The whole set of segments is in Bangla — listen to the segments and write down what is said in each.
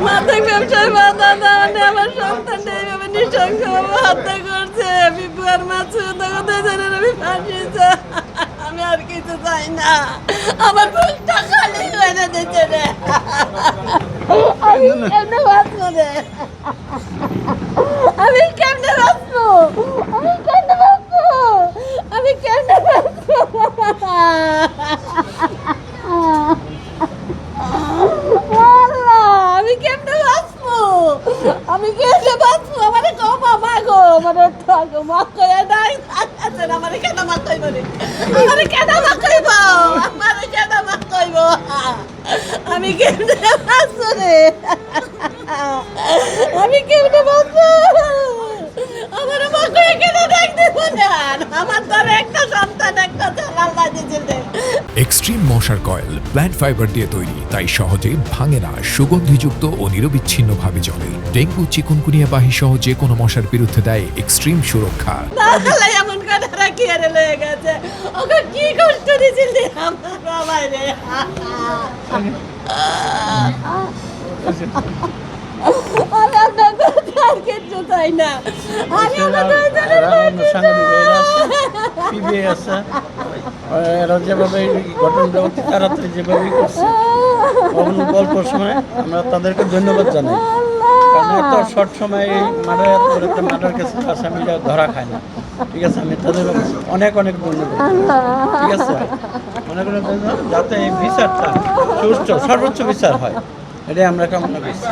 মাদক ব্যবসায় বাধা দেওয়ানে আমার সন্তানটা এইভাবে নৃশংসভাবে হত্যা করছে। বিপুয়ার মাসুদ আমি ফাঁসি চাই। আমি আর কিছু চাই না, আমার বুকটা খালি করে দিচ্ছে রে। আমি কেমনে বাঁচবো রে, আমি কেমনে বাঁচবো, আমি কেমনে বাঁচবো, আমি কেমনে বাঁচবো। আমি কেমনে বাঁচবো, আমি কেমনে বাঁচবো। আমারে কো বাবা গো, আমারে থাকো মা কইয়া নাই আছেন। আমারে কেন মা কইব রে, আমারে কেন মা কইব, আমারে কেন মা কইব। আমি কেমনে বাঁচবো রে, আমি কেমনে বাঁচবো। আমার মা কইয়া কেন ডাক দেব না। আমার তো একটা সন্তান, একটা আল্লাহ দিয়েছে। এক্সট্রিম মশার কয়েল প্ল্যান্ট ফাইবার দিয়ে তৈরি, তাই সহজে ভাঙে না, সুগন্ধিযুক্ত ও নিরবিচ্ছিন্নভাবে জ্বলে। ডেঙ্গু, চিকুনগুনিয়া বাহি সহ যে কোনো মশার বিরুদ্ধে দেয় এক্সট্রিম সুরক্ষা। এমন কথা রাখি আরে লয়ে গেছে, ওকে কি কষ্ট দিছিল আমার বাবা রে। আমি আপনার কথা আর কিচ্ছু চাই না। আমি আপনার এরা যেভাবে ঘটনাটা অতি তাড়াতাড়ি যেভাবেই করছে অল্প সময় আমরা তাদেরকে ধন্যবাদ জানাই। কারণ এত শর্ট সময়ে এই মার্ডার কেসের আসামিরা ধরা খায় না। ঠিক আছে, আমি তাদের অনেক অনেক ধন্যবাদ। ঠিক আছে, অনেক অনেক ধন্যবাদ, যাতে এই বিচারটা সুষ্ঠু সর্বোচ্চ বিচার হয়, এটাই আমরা কামনা করছি।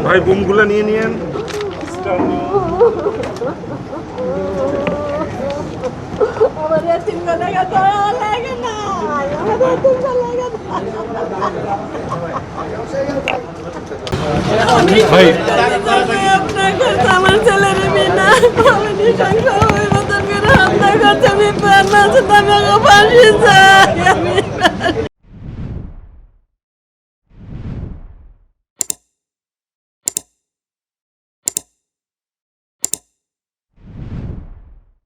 ভাই বুমগুলো নিয়ে নিয়েন। আমার তিন লাগা তো লাগে না, আমার তিন লাগা ভাই আপনার কাছে আমার ছেলের বিনা আমি নৃশংস হয়ে মতন করে হত্যা করছে। বিপুয়ার মাসুদ আমাকে ফাঁসি চাই।